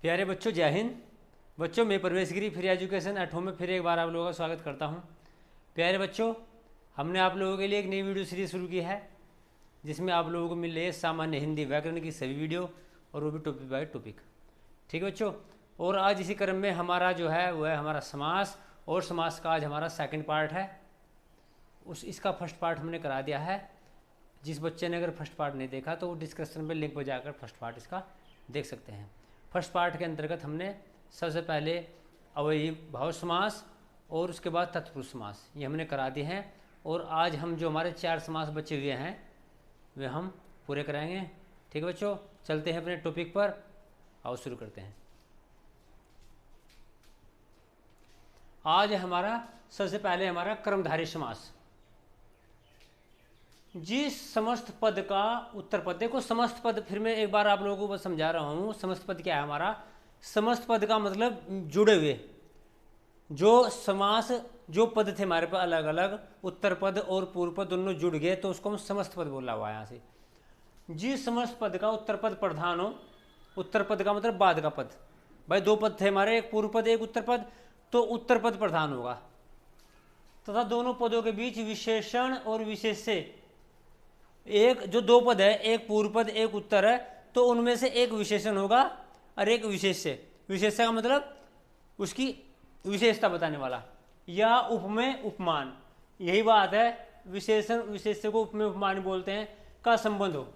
प्यारे बच्चों, जय हिंद। बच्चों, मैं प्रवेश गिरी फ्री एजुकेशन एट होम में फिर एक बार आप लोगों का स्वागत करता हूं। प्यारे बच्चों, हमने आप लोगों के लिए एक नई वीडियो सीरीज शुरू की है जिसमें आप लोगों को मिल रही है सामान्य हिंदी व्याकरण की सभी वीडियो, और वो भी टॉपिक बाय टॉपिक। ठीक है बच्चों, और आज इसी क्रम में हमारा जो है वह है हमारा समास, और समास का आज हमारा सेकेंड पार्ट है। इसका फर्स्ट पार्ट हमने करा दिया है। जिस बच्चे ने अगर फर्स्ट पार्ट नहीं देखा तो वो डिस्क्रिप्शन में लिंक पर जाकर फर्स्ट पार्ट इसका देख सकते हैं। फर्स्ट पार्ट के अंतर्गत हमने सबसे पहले अवयवी भाव समास और उसके बाद तत्पुरुष समास ये हमने करा दिए हैं, और आज हम जो हमारे 4 समास बचे हुए हैं वे हम पूरे कराएंगे। ठीक है बच्चों, चलते हैं अपने टॉपिक पर, आओ शुरू करते हैं। आज हमारा सबसे पहले हमारा कर्मधारय समास। जिस समस्त पद का उत्तर पद, देखो समस्त पद फिर मैं एक बार आप लोगों को बस समझा रहा हूँ। समस्त पद क्या है हमारा? समस्त पद का मतलब जुड़े हुए जो समास, जो पद थे हमारे पास अलग अलग, उत्तर पद और पूर्व पद दोनों जुड़ गए तो उसको हम समस्त पद बोला हुआ है। यहाँ से जिस समस्त पद का उत्तर पद प्रधान हो, उत्तर पद का मतलब बाद का पद। भाई 2 पद थे हमारे, एक पूर्व पद एक उत्तर पद, तो उत्तर पद प्रधान होगा तथा दोनों पदों के बीच विशेषण और विशेष्य, एक जो 2 पद है, एक पूर्व पद एक उत्तर है, तो उनमें से एक विशेषण होगा और एक विशेष्य। विशेष्य का मतलब उसकी विशेषता बताने वाला, या उपमेय उपमान, यही बात है। विशेषण विशेष्य को उपमेय उपमान बोलते हैं, का संबंध हो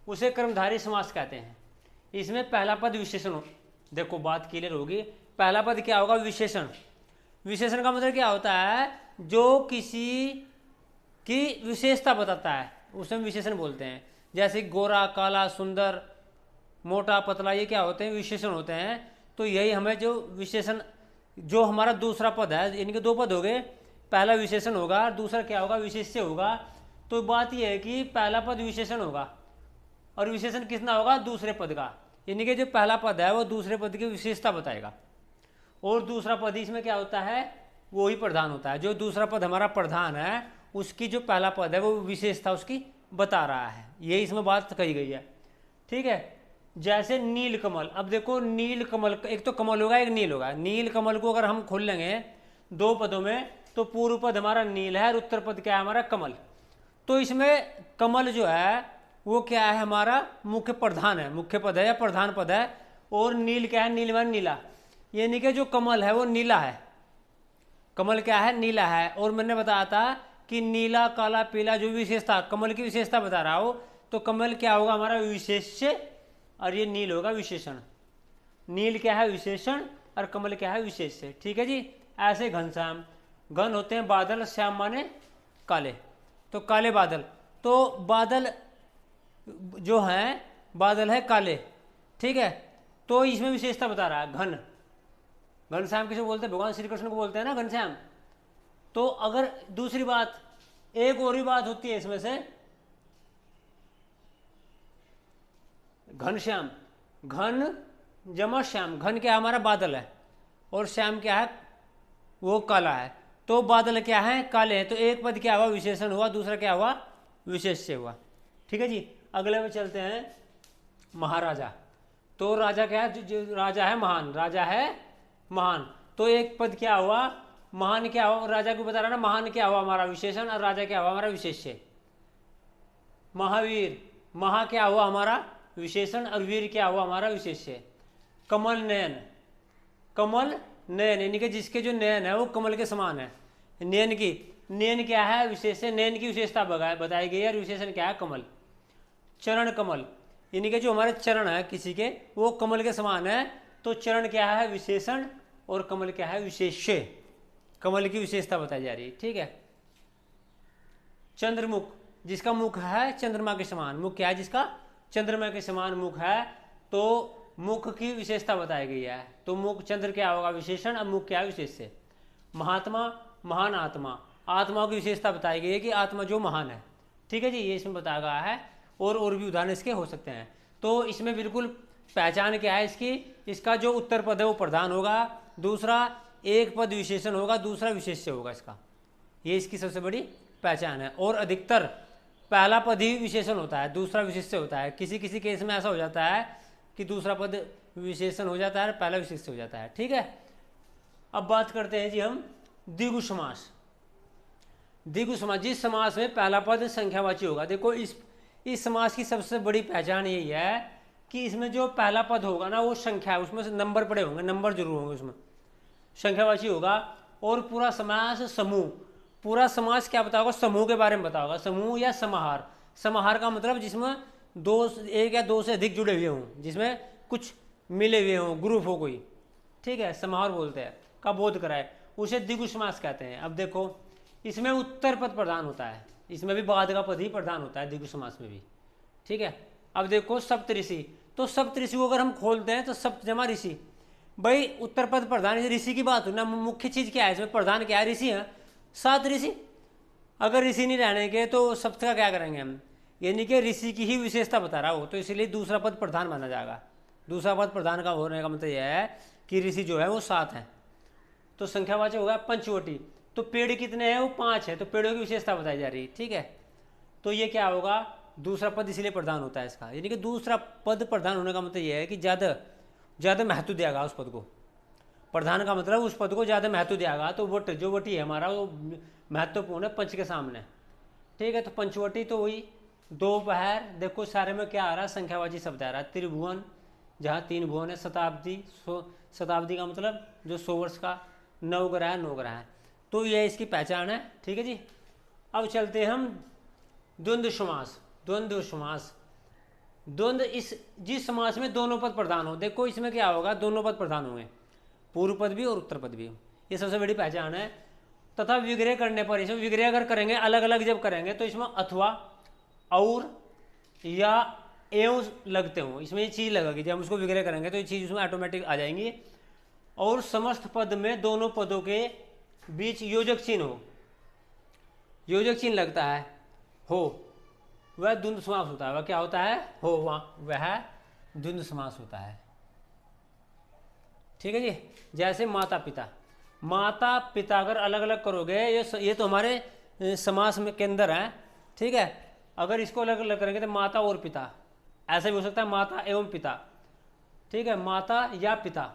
उसे कर्मधारय समास कहते हैं। इसमें पहला पद विशेषण हो, देखो बात क्लियर होगी। पहला पद क्या होगा? विशेषण। विशेषण का मतलब क्या होता है? जो किसी की विशेषता बताता है उसे हम विशेषण बोलते हैं। जैसे गोरा, काला, सुंदर, मोटा, पतला, ये क्या होते हैं? विशेषण होते हैं। तो यही हमें जो विशेषण, जो हमारा दूसरा पद है, इनके 2 पद हो गए, पहला विशेषण होगा, दूसरा क्या होगा? विशेष्य होगा। तो बात यह है कि पहला पद विशेषण होगा और विशेषण कितना होगा? दूसरे पद का। यानी कि जो पहला पद है वो दूसरे पद की विशेषता बताएगा, और दूसरा पद इसमें क्या होता है? वो ही प्रधान होता है। जो दूसरा पद हमारा प्रधान है उसकी जो पहला पद है वो विशेषता उसकी बता रहा है। ये इसमें बात कही गई है। ठीक है, जैसे नील कमल। अब देखो नील कमल, एक तो कमल होगा एक नील होगा। नील कमल को अगर हम खोल लेंगे 2 पदों में, तो पूर्व पद हमारा नील है और उत्तर पद क्या है? हमारा कमल। तो इसमें कमल जो है वो क्या है? हमारा मुख्य प्रधान है, मुख्य पद है या प्रधान पद है। और नील क्या है? नील मान नीला, यानी कि जो कमल है वो नीला है। कमल क्या है? नीला है। और मैंने बताया था कि नीला, काला, पीला, जो विशेषता, कमल की विशेषता बता रहा हो, तो कमल क्या होगा? हमारा विशेष्य, और ये नील होगा विशेषण। नील क्या है? विशेषण, और कमल क्या है? विशेष्य। ठीक है जी। ऐसे घनश्याम, घन होते हैं बादल, श्याम माने काले, तो काले बादल। तो बादल जो हैं, बादल है काले। ठीक है, तो इसमें विशेषता बता रहा है घन। घनश्याम किसे बोलते हैं? भगवान श्री कृष्ण को बोलते हैं ना घनश्याम। तो अगर दूसरी बात, एक और ही बात होती है इसमें से, घनश्याम, घन जमा श्याम। घन क्या हमारा? बादल है, और श्याम क्या है? वो काला है। तो बादल क्या है? काले हैं। तो एक पद क्या हुआ? विशेषण हुआ, दूसरा क्या हुआ? विशेष्य हुआ। ठीक है जी। अगले में चलते हैं महाराजा। तो राजा क्या है? राजा है महान, राजा है महान। तो एक पद क्या हुआ? महान क्या हुआ? राजा को बता रहा ना, महान क्या हुआ? हमारा विशेषण, और राजा क्या हुआ? हमारा विशेष्य। महावीर, महा क्या हुआ? हमारा विशेषण, और वीर क्या हुआ? हमारा विशेष्य। कमल नयन, कमल नयन, यानी कि जिसके जो नयन है वो कमल के समान है। नयन की, नयन क्या है? विशेष्य। नयन की विशेषता बताई गई है, और विशेषण क्या है? कमल। चरण कमल, यानी कि जो हमारे चरण है किसी के वो कमल के समान है, तो चरण क्या है? विशेषण, और कमल क्या है? विशेष्य। कमल की विशेषता बताई जा रही है। ठीक है। चंद्रमुख, जिसका मुख है चंद्रमा के समान। मुख क्या है? जिसका चंद्रमा के समान मुख है, तो मुख की विशेषता बताई गई है। तो मुख, चंद्र क्या होगा? विशेषण, अब मुख क्या है? विशेष्य। महात्मा, महान आत्मा, आत्माओं की विशेषता बताई गई है कि आत्मा जो महान है। ठीक है जी, ये इसमें बताया गया है, और भी उदाहरण इसके हो सकते हैं। तो इसमें बिल्कुल पहचान क्या है इसकी? इसका जो उत्तर पद है वो प्रधान होगा, दूसरा एक पद विशेषण होगा, दूसरा विशेष्य होगा इसका। ये इसकी सबसे बड़ी पहचान है। और अधिकतर पहला पद ही विशेषण होता है, दूसरा विशेष्य होता है। किसी किसी केस में ऐसा हो जाता है कि दूसरा पद विशेषण हो जाता है, पहला विशेष हो जाता है। ठीक है, अब बात करते हैं जी हम द्विगु समास। द्विगु समास, जिस समास में पहला पद संख्यावाची होगा। देखो इस समास की सबसे बड़ी पहचान यही है कि इसमें जो पहला पद होगा ना वो संख्या, उसमें से नंबर पड़े होंगे, नंबर जरूर होंगे उसमें, संख्यावाची होगा। और पूरा समास समूह, पूरा समास क्या बताओगा, समूह के बारे में बताओगा। समूह या समाहार, समाहार का मतलब जिसमें एक या दो से अधिक जुड़े हुए हों, जिसमें कुछ मिले हुए हों, ग्रुप हो कोई। ठीक है, समाहार बोलते हैं, का बोध कराए, उसे द्विगु समास कहते हैं। अब देखो इसमें उत्तर पद प्रधान होता है, इसमें भी बाद का पद ही प्रधान होता है द्विगु समास में भी। ठीक है, अब देखो सप्तऋषि, तो सप्तऋषि को अगर हम खोलते हैं तो सप्त जमा ऋषि, भाई उत्तर पद प्रधान ऋषि की बात हो ना, मुख्य चीज क्या है इसमें, प्रधान क्या है, ऋषि है, 7 ऋषि। अगर ऋषि नहीं रहने के तो सप्त का क्या करेंगे हम, यानी कि ऋषि की ही विशेषता बता रहा हो, तो इसलिए दूसरा पद प्रधान माना जाएगा। दूसरा पद प्रधान का होने का मतलब यह है कि ऋषि जो है वो 7 है। तो संख्यावाचक होगा पंचवटी। तो पेड़ कितने हैं, वो 5 है, तो पेड़ों की विशेषता बताई जा रही है। ठीक है, तो ये क्या होगा, दूसरा पद इसलिए प्रधान होता है इसका, यानी कि दूसरा पद प्रधान होने का मतलब यह है कि ज़्यादा महत्व देगा उस पद को। प्रधान का मतलब उस पद को ज़्यादा महत्व देगा। तो वट, जो वटी है हमारा वो महत्वपूर्ण है पंच के सामने। ठीक है, तो पंचवटी तो वही दोपहर। देखो सारे में क्या आ रहा है, संख्यावाची शब्द आ रहा है। त्रिभुवन, जहाँ 3 भुवन है। शताब्दी, शताब्दी का मतलब जो 100 वर्ष का। नवग्रह, 9 ग्रह है। तो यह इसकी पहचान है। ठीक है जी, अब चलते हैं हम द्वंद्व समास। द्वंद्व समास, द्वंद्व जिस समास में दोनों पद प्रधान हो। देखो इसमें क्या होगा, दोनों पद प्रधान होंगे, पूर्व पद भी और उत्तर पद भी। ये सबसे बड़ी पहचान है। तथा विग्रह करने पर, इसमें विग्रह अगर करेंगे, अलग अलग जब करेंगे, तो इसमें अथवा, और या एवं लगते हों, इसमें ये चीज़ लगेगी। जब हम उसको विग्रह करेंगे तो ये चीज़ उसमें ऑटोमेटिक आ जाएंगी। और समस्त पद में दोनों पदों के बीच योजक चिन्ह हो, योजक चिन्ह लगता है, हो, वह द्वंद्व समास होता है। वह क्या होता है, हो, वह द्वंद्व समास होता है। ठीक है जी, जैसे माता पिता, माता पिता अगर अलग अलग करोगे, ये तो हमारे समास में के अंदर है। ठीक है, अगर इसको अलग अलग करेंगे तो माता और पिता, ऐसा भी हो सकता है माता एवं पिता। ठीक है, माता या पिता,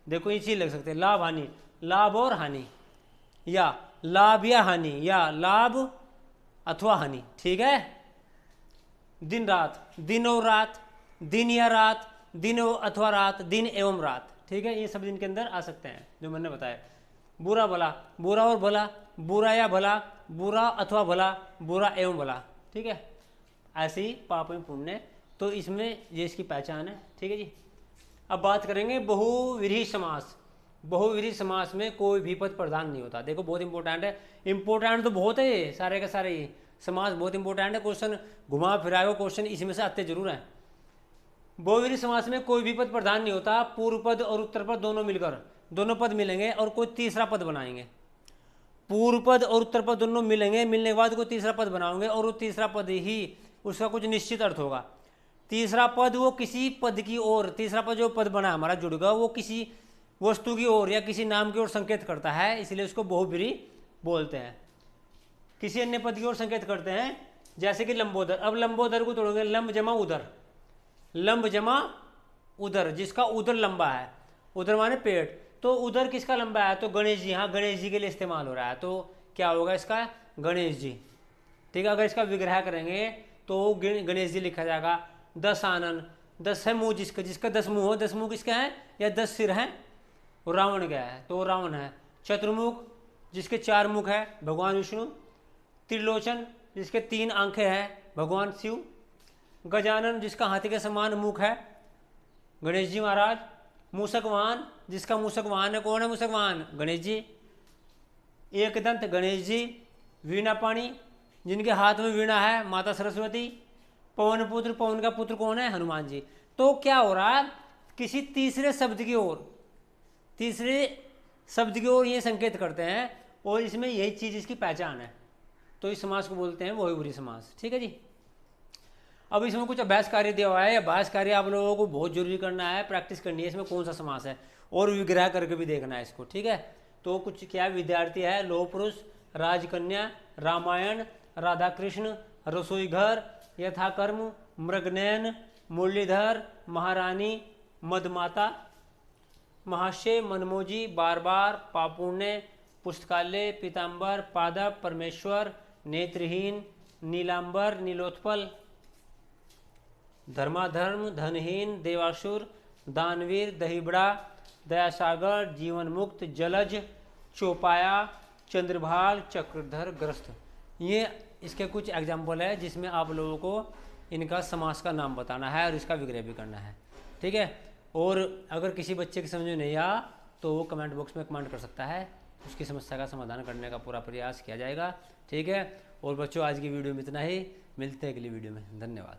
देखो ये चीज लग सकते हैं, लाभ हानि, लाभ और हानि, या लाभ या हानि, या लाभ अथवा हानि। ठीक है, दिन रात, दिन और रात, दिन या रात, दिन अथवा रात, दिन एवं रात। ठीक है, ये सब दिन के अंदर आ सकते हैं जो मैंने बताया। बुरा भला, बुरा और भला, बुरा या भला, बुरा अथवा भला, बुरा एवं भला। ठीक है, ऐसे ही पाप में पुण्य। तो इसमें ये इसकी पहचान है। ठीक है जी, अब बात करेंगे बहुव्रीहि समास। बहुव्रीहि समास में कोई भी पद प्रधान नहीं होता। देखो बहुत इंपॉर्टेंट है, इंपॉर्टेंट तो बहुत है ये सारे के सारे, ये समास बहुत इंपॉर्टेंट है। क्वेश्चन घुमा फिराए क्वेश्चन इसमें से आते जरूर हैं। बहुव्रीहि समास में कोई भी पद प्रधान नहीं होता। पूर्व पद और उत्तर पद दोनों मिलकर, दोनों पद मिलेंगे और कोई तीसरा पद बनाएंगे। पूर्व पद और उत्तर पद दोनों मिलेंगे, मिलने के बाद कोई तीसरा पद बनाओगे, और वो तीसरा पद ही उसका कुछ निश्चित अर्थ होगा। तीसरा पद वो किसी पद की ओर, तीसरा पद जो पद बना हमारा जुड़ेगा वो किसी वस्तु की ओर या किसी नाम की ओर संकेत करता है, इसलिए उसको बहुव्रीहि बोलते हैं। किसी अन्य पद की ओर संकेत करते हैं, जैसे कि लंबोदर। अब लंबोदर को तोड़ोगे, लंब जमा उदर, लंब जमा उदर, जिसका उदर लंबा है, उदर माने पेट, तो उदर किसका लंबा है, तो गणेश जी। हाँ, गणेश जी के लिए इस्तेमाल हो रहा है, तो क्या होगा इसका, गणेश जी। ठीक है, अगर इसका विग्रह करेंगे तो गणेश जी लिखा जाएगा। 10 आनन, 10 है मुंह, जिसका 10 मुंह हो, 10 मुंह किसका है, या 10 सिर है, रावण का है, तो रावण है। चतुर्मुख, जिसके 4 मुख है, भगवान विष्णु। त्रिलोचन, जिसके 3 आंखें हैं, भगवान शिव। गजानन, जिसका हाथी के समान मुख है, गणेश जी महाराज। मूषकवाहन, जिसका मूषकवाहन है, कौन है मूषकवाहन, गणेश जी। एकदंत, गणेश जी। वीणापाणी, जिनके हाथ में वीणा है, माता सरस्वती। पवन पुत्र, पवन का पुत्र कौन है, हनुमान जी। तो क्या हो रहा है, किसी तीसरे शब्द की ओर, तीसरे शब्द की ओर ये संकेत करते हैं, और इसमें यही चीज इसकी पहचान है। तो इस समास को बोलते हैं बहुव्रीहि समास। ठीक है जी, अब इसमें कुछ अभ्यास कार्य दिया हुआ है। अभ्यास कार्य आप लोगों को बहुत जरूरी करना है, प्रैक्टिस करनी है इसमें कौन सा समास है, और विग्रह करके भी देखना है इसको। ठीक है, तो कुछ क्या विद्यार्थी है, लौह पुरुष, राजकन्या, रामायण, राधा कृष्ण, रसोई घर, यथाकर्म, मृगनयन, मुरलीधर, महारानी, मदमाता, महाशय, मनमोजी, बार बार, पापुण्य, पुस्तकालय, पीताम्बर, पादप, परमेश्वर, नेत्रहीन, नीलांबर, नीलोत्पल, धर्माधर्म, धनहीन, देवासुर, दानवीर, दहीबड़ा, दयासागर, जीवन मुक्त, जलज, चौपाया, चंद्रभाल, चक्रधर, ग्रस्त। ये इसके कुछ एग्जाम्पल है जिसमें आप लोगों को इनका समास का नाम बताना है और इसका विग्रह भी करना है। ठीक है, और अगर किसी बच्चे की समझ में नहीं आ तो वो कमेंट बॉक्स में कमेंट कर सकता है, उसकी समस्या का समाधान करने का पूरा प्रयास किया जाएगा। ठीक है, और बच्चों आज की वीडियो में इतना ही, मिलते हैं अगली वीडियो में। धन्यवाद।